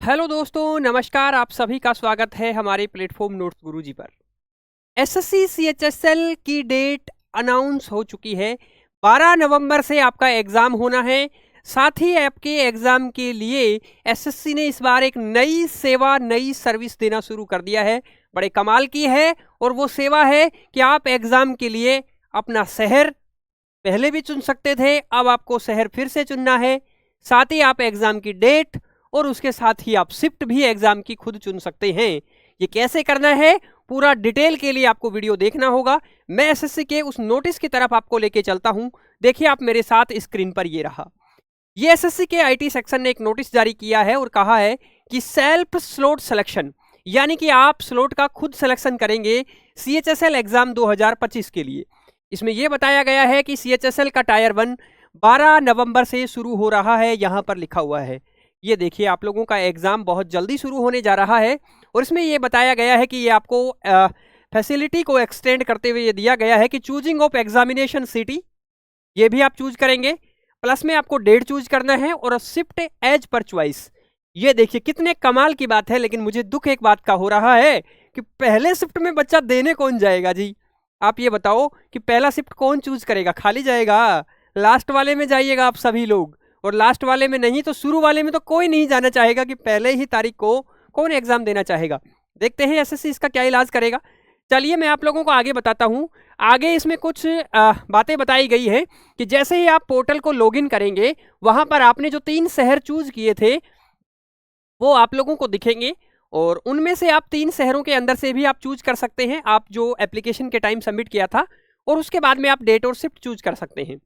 Hello दोस्तों, नमस्कार। आप सभी का स्वागत है हमारे प्लेटफॉर्म नोट्स गुरुजी पर। एसएससी सीएचएसएल की डेट अनाउंस हो चुकी है। 12 नवंबर से आपका एग्ज़ाम होना है। साथ ही आपके एग्ज़ाम के लिए एसएससी ने इस बार एक नई सेवा, नई सर्विस देना शुरू कर दिया है। बड़े कमाल की है। और वो सेवा है कि आप एग्ज़ाम के लिए अपना शहर पहले भी चुन सकते थे, अब आपको शहर फिर से चुनना है। साथ ही आप एग्ज़ाम की डेट और उसके साथ ही आप शिफ्ट भी एग्जाम की खुद चुन सकते हैं। ये कैसे करना है, पूरा डिटेल के लिए आपको वीडियो देखना होगा। मैं एसएससी के उस नोटिस की तरफ आपको लेके चलता हूं। देखिए आप मेरे साथ स्क्रीन पर, ये रहा। ये एसएससी के आईटी सेक्शन ने एक नोटिस जारी किया है और कहा है कि सेल्फ स्लॉट सिलेक्शन, यानी कि आप स्लॉट का खुद सिलेक्शन करेंगे सीएचएसएल एग्जाम 2025 के लिए। इसमें यह बताया गया है कि सीएचएसएल का टायर 1 12 नवंबर से शुरू हो रहा है। यहां पर लिखा हुआ है, ये देखिए आप लोगों का एग्जाम बहुत जल्दी शुरू होने जा रहा है। और इसमें यह बताया गया है कि ये आपको फैसिलिटी को एक्सटेंड करते हुए ये दिया गया है कि चूजिंग ऑफ एग्जामिनेशन सिटी, ये भी आप चूज करेंगे। प्लस में आपको डेट चूज करना है और शिफ्ट एज पर चॉइस। ये देखिए कितने कमाल की बात है। लेकिन मुझे दुख एक बात का हो रहा है कि पहले शिफ्ट में बच्चा देने कौन जाएगा जी? आप ये बताओ कि पहला शिफ्ट कौन चूज करेगा? खाली जाएगा। लास्ट वाले में जाइएगा आप सभी लोग, और लास्ट वाले में नहीं तो शुरू वाले में तो कोई नहीं जाना चाहेगा कि पहले ही तारीख को कौन एग्जाम देना चाहेगा। देखते हैं एसएससी इसका क्या इलाज करेगा। चलिए मैं आप लोगों को आगे बताता हूं। आगे इसमें कुछ बातें बताई गई है कि जैसे ही आप पोर्टल को लॉगिन करेंगे, वहां पर आपने जो 3 शहर चूज किए थे वो आप लोगों को दिखेंगे, और उनमें से आप 3 शहरों के अंदर से भी आप चूज कर सकते हैं, आप जो एप्लीकेशन के टाइम सबमिट किया था। और उसके बाद में आप डेट और शिफ्ट चूज कर सकते हैं।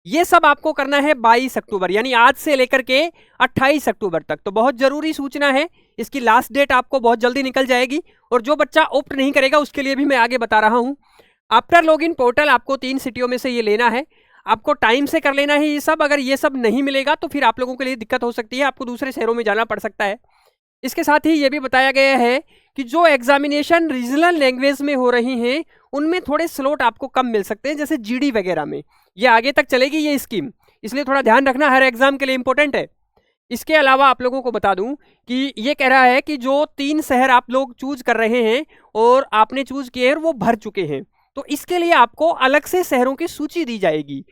ये सब आपको करना है 22 अक्टूबर, यानी आज से लेकर के 28 अक्टूबर तक। तो बहुत जरूरी सूचना है, इसकी लास्ट डेट आपको बहुत जल्दी निकल जाएगी। और जो बच्चा ऑप्ट नहीं करेगा उसके लिए भी मैं आगे बता रहा हूं। आफ्टर लॉगिन पोर्टल आपको 3 सिटियों में से ये लेना है। आपको टाइम से कर लेना है ये सब। अगर ये सब नहीं मिलेगा तो फिर आप लोगों के लिए दिक्कत हो सकती है, आपको दूसरे शहरों में जाना पड़ सकता है। इसके साथ ही ये भी बताया गया है कि जो एग्जामिनेशन रीजनल लैंग्वेज में हो रही हैं उनमें थोड़े स्लॉट आपको कम मिल सकते हैं, जैसे जीडी वगैरह में। ये आगे तक चलेगी ये स्कीम, इसलिए थोड़ा ध्यान रखना, हर एग्जाम के लिए इंपॉर्टेंट है। इसके अलावा आप लोगों को बता दूं कि ये कह रहा है कि जो 3 शहर आप लोग चूज कर रहे हैं और आपने चूज किए हैं वो भर चुके हैं, तो इसके लिए आपको अलग से शहरों की सूची दी जाएगी।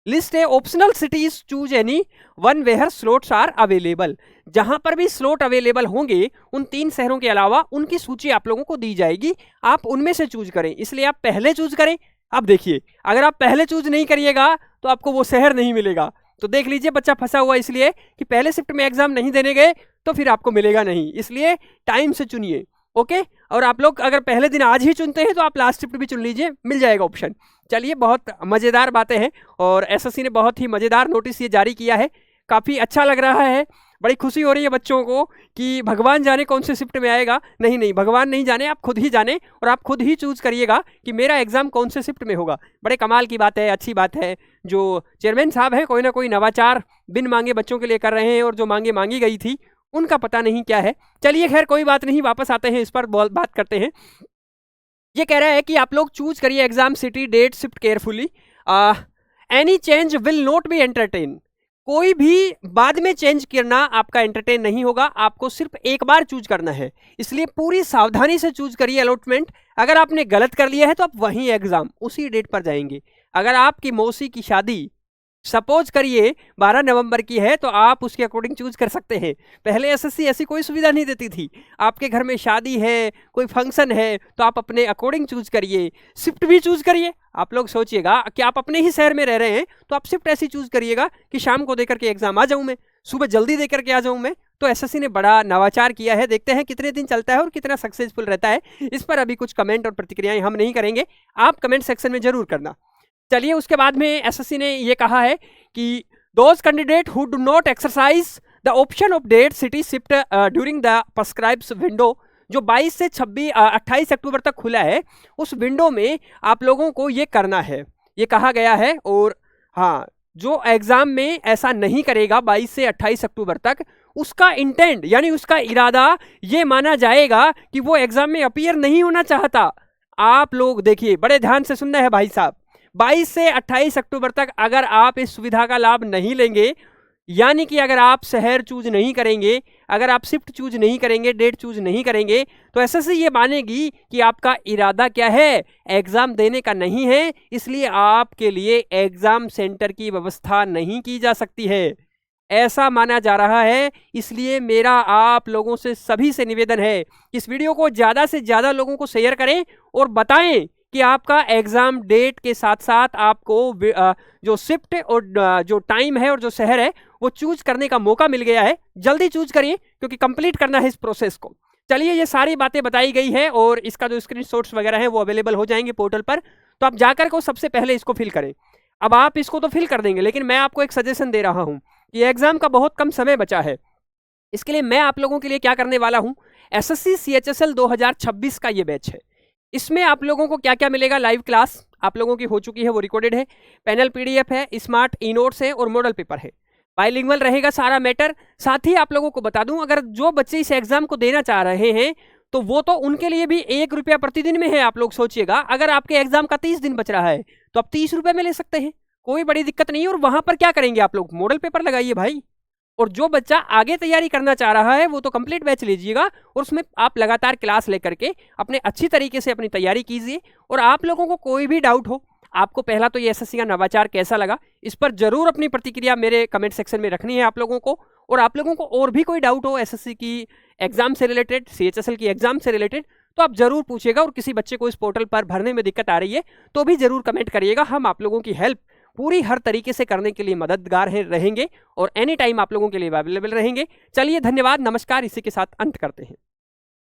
लिस्ट है optional cities, choose any one where slots are available. जहां पर भी स्लॉट अवेलेबल होंगे उन 3 शहरों के अलावा उनकी सूची आप लोगों को दी जाएगी, आप उनमें से चूज करें। इसलिए आप पहले चूज करें। अब देखिए, अगर आप पहले चूज नहीं करिएगा तो आपको वो शहर नहीं मिलेगा। तो देख लीजिए बच्चा फंसा हुआ इसलिए कि पहले शिफ्ट में एग्जाम नहीं देने गए तो फिर आपको मिलेगा नहीं, इसलिए टाइम से चुनिए। ओके, और आप लोग अगर पहले दिन आज ही चुनते हैं तो आप लास्ट शिफ्ट भी चुन लीजिए, मिल जाएगा ऑप्शन। चलिए, बहुत मजेदार बातें हैं और एसएससी ने बहुत ही मजेदार नोटिस ये जारी किया है। काफी अच्छा लग रहा है, बड़ी खुशी हो रही है बच्चों को कि भगवान जाने कौन से शिफ्ट में आएगा। नहीं नहीं, भगवान नहीं जाने, आप खुद ही जाने और आप खुद ही चूज करिएगा कि मेरा एग्जाम कौन से शिफ्ट में होगा। बड़े कमाल की बात है, अच्छी बात है। जो चेयरमैन साहब हैं कोई ना कोई नवाचार बिन मांगे बच्चों के लिए कर रहे हैं, और जो मांगे मांगी गई थी उनका पता नहीं क्या है। चलिए खैर कोई बात नहीं, वापस आते हैं, इस पर बात करते हैं। ये कह रहा है कि आप लोग चूज करिए exam city, date, shift carefully. Any change will not be entertain. कोई भी बाद में चेंज करना आपका एंटरटेन नहीं होगा, आपको सिर्फ एक बार चूज करना है। इसलिए पूरी सावधानी से चूज करिए अलॉटमेंट। अगर आपने गलत कर लिया है तो आप वहीं एग्जाम उसी डेट पर जाएंगे। अगर आपकी मौसी की शादी सपोज करिए 12 नवंबर की है तो आप उसके अकॉर्डिंग चूज कर सकते हैं। पहले एसएससी ऐसी कोई सुविधा नहीं देती थी। आपके घर में शादी है, कोई फंक्शन है, तो आप अपने अकॉर्डिंग चूज करिए। शिफ्ट भी चूज करिए। आप लोग सोचिएगा कि आप अपने ही शहर में रह रहे हैं तो आप शिफ्ट ऐसी चूज करिएगा कि शाम को देकर के एग्जाम आ जाऊं मैं, सुबह जल्दी देकर के आ जाऊं मैं। तो एसएससी ने बड़ा नवाचार किया है। देखते हैं कितने दिन चलता है और कितना सक्सेसफुल रहता है। इस पर अभी कुछ कमेंट और प्रतिक्रियाएं हम नहीं करेंगे, आप कमेंट सेक्शन में जरूर करना। चलिए, उसके बाद में एसएससी ने ये कहा है कि those candidate who do not exercise the option of date, city, shift during the prescribed window, जो 22 से 28 अक्टूबर तक खुला है, उस विंडो में आप लोगों को ये करना है, ये कहा गया है। और हाँ, जो एग्जाम में ऐसा नहीं करेगा 22 से 28 अक्टूबर तक, उसका इंटेंट यानी उसका इरादा ये माना जाएगा कि वो एग्जाम में अपीयर नहीं होना चाहता। आप लोग देखिए, बड़े ध्यान से सुनना है भाई साहब। 22 से 28 अक्टूबर तक अगर आप इस सुविधा का लाभ नहीं लेंगे, यानी कि अगर आप शहर चूज नहीं करेंगे, अगर आप शिफ्ट चूज नहीं करेंगे, डेट चूज नहीं करेंगे, तो एसएससी ये मानेगी कि आपका इरादा क्या है, एग्जाम देने का नहीं है, इसलिए आपके लिए एग्जाम सेंटर की व्यवस्था नहीं की जा सकती है, ऐसा माना जा रहा है। इसलिए मेरा आप लोगों से सभी से निवेदन है, इस वीडियो को ज़्यादा से ज़्यादा लोगों को शेयर करें और बताएं कि आपका एग्जाम डेट के साथ साथ आपको जो शिफ्ट और जो टाइम है और जो शहर है वो चूज करने का मौका मिल गया है। जल्दी चूज करिए क्योंकि कंप्लीट करना है इस प्रोसेस को। चलिए, ये सारी बातें बताई गई है और इसका जो स्क्रीनशॉट्स वगैरह है वो अवेलेबल हो जाएंगे पोर्टल पर, तो आप जाकर को सबसे पहले इसको फिल करें। अब आप इसको तो फिल कर देंगे, लेकिन मैं आपको एक सजेशन दे रहा हूं कि एग्जाम का बहुत कम समय बचा है। इसके लिए मैं आप लोगों के लिए क्या करने वाला हूं, एसएससी सीएचएसएल 2026 का ये बैच है। इसमें आप लोगों को क्या क्या मिलेगा, लाइव क्लास आप लोगों की हो चुकी है, वो रिकॉर्डेड है, पैनल पीडीएफ है, स्मार्ट ई नोट्स है और मॉडल पेपर है, बाइलिंगुअल रहेगा सारा मैटर। साथ ही आप लोगों को बता दूं, अगर जो बच्चे इस एग्जाम को देना चाह रहे हैं तो वो तो उनके लिए भी 1 रुपया प्रतिदिन में है। आप लोग सोचिएगा, अगर आपके एग्जाम का 30 दिन बच रहा है तो आप 30 रुपए में ले सकते हैं, कोई बड़ी दिक्कत नहीं है। और वहां पर क्या करेंगे आप लोग, मॉडल पेपर लगाइए भाई। और जो बच्चा आगे तैयारी करना चाह रहा है वो तो कंप्लीट बैच लीजिएगा और उसमें आप लगातार क्लास लेकर के अपने अच्छी तरीके से अपनी तैयारी कीजिए। और आप लोगों को कोई भी डाउट हो, आपको पहला तो ये एसएससी का नवाचार कैसा लगा, इस पर जरूर अपनी प्रतिक्रिया मेरे कमेंट सेक्शन में रखनी है आप लोगों को। और आप लोगों को और भी कोई डाउट हो एसएससी की एग्जाम से रिलेटेड, सीएचएसएल की एग्जाम से रिलेटेड, तो आप जरूर पूछिएगा। और किसी बच्चे को इस पोर्टल पर भरने में दिक्कत आ रही है तो भी जरूर कमेंट करिएगा। हम आप लोगों की हेल्प पूरी हर तरीके से करने के लिए मददगार रहेंगे और एनी टाइम आप लोगों के लिए अवेलेबल रहेंगे। चलिए, धन्यवाद, नमस्कार, इसी के साथ अंत करते हैं।